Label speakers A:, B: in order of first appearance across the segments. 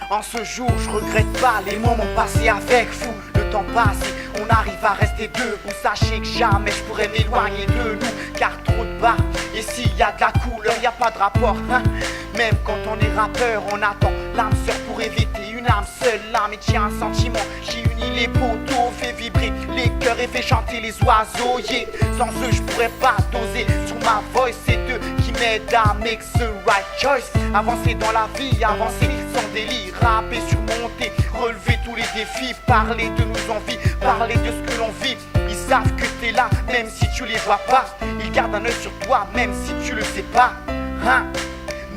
A: En ce jour, je regrette pas les moments passés avec vous. Le temps passe et on arrive à rester debout. Sachez que jamais je pourrais m'éloigner de nous, car trop de bas. Et s'il y a de la couleur, y a pas de rapport, hein. Même quand on est rappeur, on attend l'âme sœur pour éviter une âme seule. L'âme et tient un sentiment qui unit les poteaux, fait vibrer les cœurs et fait chanter les oiseaux. Yeah. Sans eux, je pourrais pas doser sur ma voice. C'est eux qui m'aident à make the right choice. Avancer dans la vie, avancer sans délire, rapper, surmonter, relever tous les défis, parler de nos envies, parler de ce que l'on vit. Ils savent que t'es là, même si tu les vois pas. Ils gardent un œil sur toi, même si tu le sais pas, hein?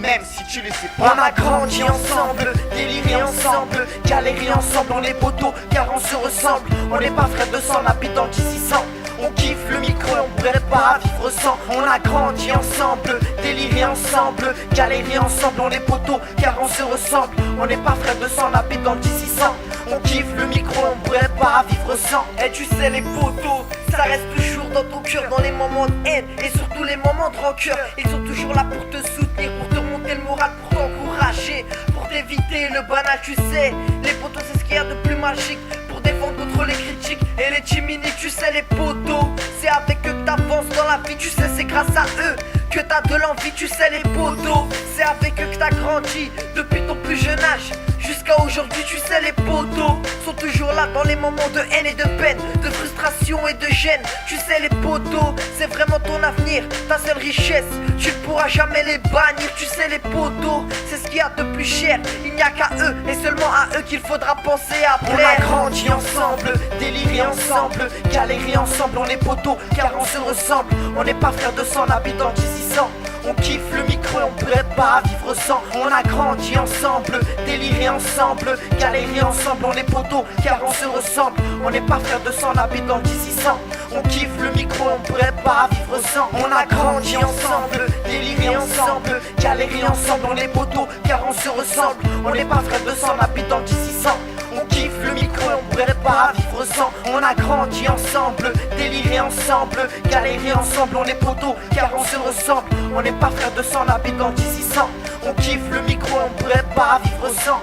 A: Même si tu le sais pas.
B: On a grandi ensemble, déliré ensemble, galéré ensemble, on est poteaux car on se ressemble. On n'est pas frères de sang, on habite dans le 600. On kiffe le micro, on pourrait pas vivre sans. On a grandi ensemble, déliré ensemble, galéré ensemble, on est poteaux car on se ressemble. On n'est pas frères de sang, on habite dans le 600. On kiffe le micro, on pourrait pas vivre sans. Et tu sais les poteaux, ça reste toujours dans ton cœur, dans les moments de haine et surtout les moments de rancœur. Ils sont toujours là pour te soutenir, pour te remonter le moral, pour t'encourager, pour t'éviter le banal. Tu sais, les poteaux c'est ce qu'il y a de plus magique, pour défendre contre les critiques et les chiminiques. Tu sais les poteaux, c'est avec eux que t'avances dans la vie. Tu sais c'est grâce à eux que t'as de l'envie. Tu sais les poteaux, c'est avec eux que t'as grandi depuis ton plus jeune âge jusqu'à aujourd'hui. Tu sais les poteaux sont toujours là dans les moments de haine et de peine, de frustration et de gêne. Tu sais les poteaux, c'est vraiment ton avenir, ta seule richesse, tu ne pourras jamais les bannir. Tu sais les poteaux, c'est ce qu'il y a de plus cher. Il n'y a qu'à eux et seulement à eux qu'il faudra penser à plaire. On a grandi ensemble, déliré ensemble, galéré ensemble, on est poteaux car on se ressemble. On n'est pas frères de sang, on habite dans le 600. On kiffe le micro, on pourrait pas vivre sans. On a grandi ensemble, déliré ensemble, galéré ensemble, on est poteaux car on se ressemble. On n'est pas frères de sang, on habite dans le 600. On kiffe le micro, on pourrait pas vivre sans. On a grandi ensemble, déliré ensemble, galéré ensemble, on est poteaux car on se ressemble. On n'est pas frères de sang, on habite dans le 600. On kiffe le micro, on pourrait pas vivre sans. On a grandi ensemble, déliré ensemble, galéré ensemble, on est poteaux car on se ressemble. On n'est pas frères de sang, on habite dans le 600. On kiffe le micro, on pourrait pas vivre sans.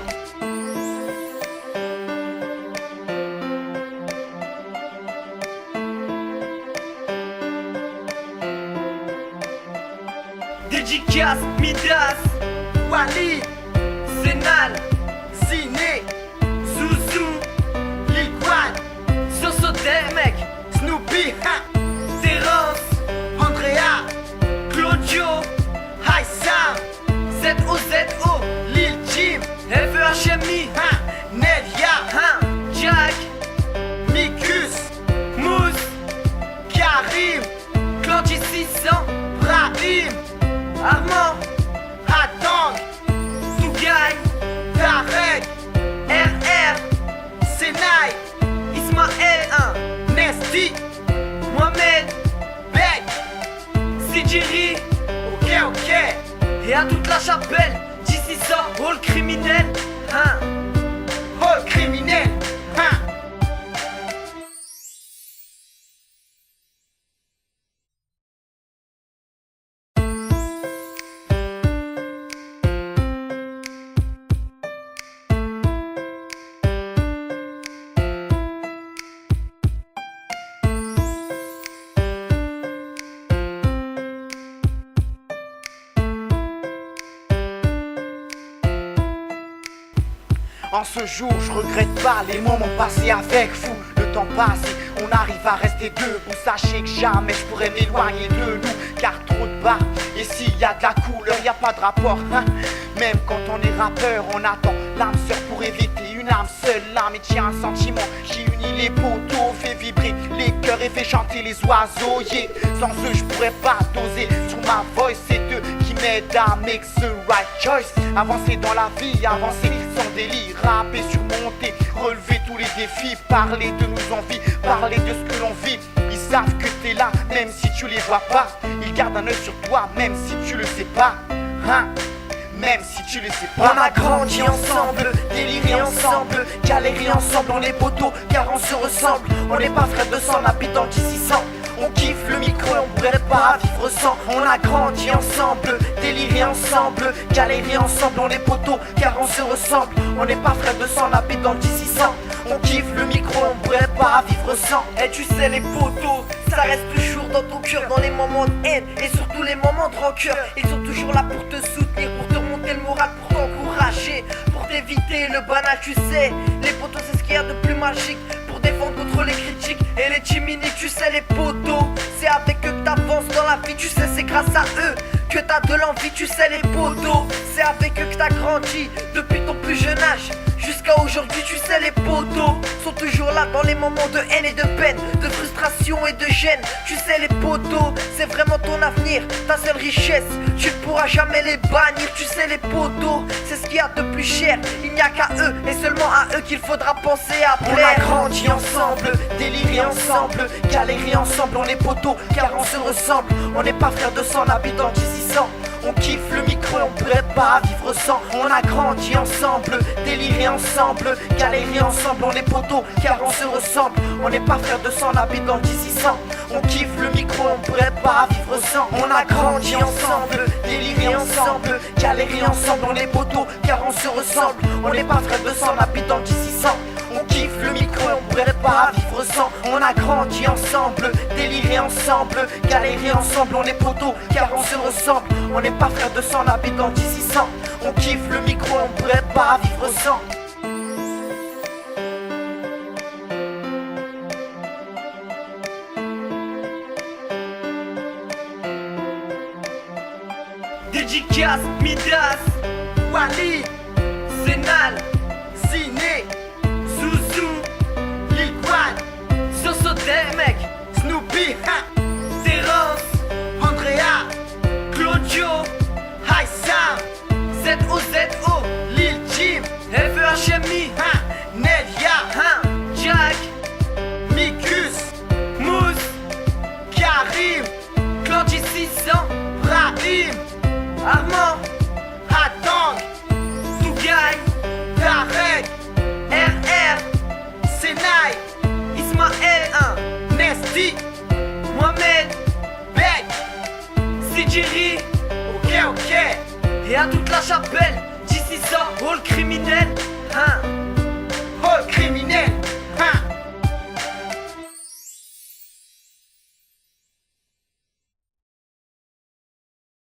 B: Dédicace, Midas, Wally, Zénal, Ziné, Zouzou, Lil Quan, Soso Demek, Snoopy, Terence, Andrea, Claudio, Haïsam, ZOZO, Lil Jim, FEHMI, Nelia, Jack, Mikus, Mousse, Karim, Claudio 600, Brahim, Armand, Hatang, Tougaï, Tarek, RR, Senai, Ismaël 1, Nesty, Mohamed, Beck, Sidjiri, ok. Et à toute la chapelle, d'ici ça, hall criminel, hein. Hall criminel, hein.
A: En ce jour, je regrette pas les moments passés avec vous. Le temps passe et on arrive à rester debout. Sachez que jamais je pourrais m'éloigner de nous, car trop de bas. Et s'il y a de la couleur, y a pas de rapport, hein. Même quand on est rappeur, on attend l'âme sœur pour éviter une âme seule. L'âme et tient un sentiment qui unit les poteaux, fait vibrer les cœurs et fait chanter les oiseaux. Yeah. Sans eux, je pourrais pas doser sur ma voice. C'est eux qui m'aident à make the right choice. Avancer dans la vie, avancer sans délire, rapper, surmonter, relever tous les défis, parler de nos envies, parler de ce que l'on vit. Ils savent que t'es là, même si tu les vois pas. Ils gardent un œil sur toi, même si tu le sais pas, hein. Même si tu le sais pas.
B: On a grandi ensemble, déliré ensemble, galéré ensemble, on est poteaux car on se ressemble. On n'est pas frères de sang, on habite dans le 600. On kiffe le micro, on pourrait pas vivre sans. On a grandi ensemble, déliré ensemble, galéré ensemble, on est potos car on se ressemble. On n'est pas frères de sang, on habite dans le 1600. On kiffe le micro, on pourrait pas vivre sans. Et tu sais les potos, ça reste toujours dans ton cœur, dans les moments de haine et surtout les moments de rancœur. Ils sont toujours là pour te soutenir, pour te remonter le moral, pour t'encourager, pour t'éviter le banal, tu sais. Les potos c'est ce qu'il y a de plus magique, pour défendre contre les critiques et les chiminiques. Tu sais les potos, c'est avec eux que t'avances dans la vie, tu sais c'est grâce à eux que t'as de l'envie. Tu sais les potos, c'est avec eux que t'as grandi depuis ton plus jeune âge jusqu'à aujourd'hui. Tu sais les potos sont toujours là dans les moments de haine et de peine, de frustration et de gêne. Tu sais les potos, c'est vraiment ton avenir, ta seule richesse, tu ne pourras jamais les bannir. Tu sais les potos, c'est ce qu'il y a de plus cher, il n'y a qu'à eux et seulement à eux qu'il faudra penser à plaire. On a grandi ensemble, déliré ensemble, galéré ensemble, on est potos car on se ressemble. On n'est pas frères de sang, on habite dans 1600. On kiffe le micro, on pourrait pas vivre sans. On a grandi ensemble, déliré ensemble, galéré ensemble, on est potos car on se ressemble. On n'est pas frères de sang, on habite dans le 1600. On kiffe le micro, on pourrait pas vivre sans. On a grandi ensemble, déliré ensemble, galéré ensemble, on est potos car on se ressemble. On n'est pas frères de sang, on habite dans le 1600. On kiffe le micro, on pourrait pas vivre sans. On a grandi ensemble, déliré ensemble, galéré ensemble, on est potos car on se ressemble. On n'est pas frères de sang, on habite dans le 1600. On kiffe le micro, on pourrait pas vivre sans. Dédicace, Midas, Wally, Zénal, Ziné, Zouzou, Lil Quan, Soso mec, Snoopy, Terence, Andrea, Claudio, Haïsam, ZOZO, Lil Jim, FEHMI, Nelia, Jack, Mikus, Mousse, Karim, Clandy 600, Brahim, Armand, Hatang, Tougaï, Tarek, RR, Senai, Ismaël 1, Nesty, Mohamed, Beck, Sidjiri, ok. Et à toute la chapelle, d'ici ça, hall criminel, Hall criminel.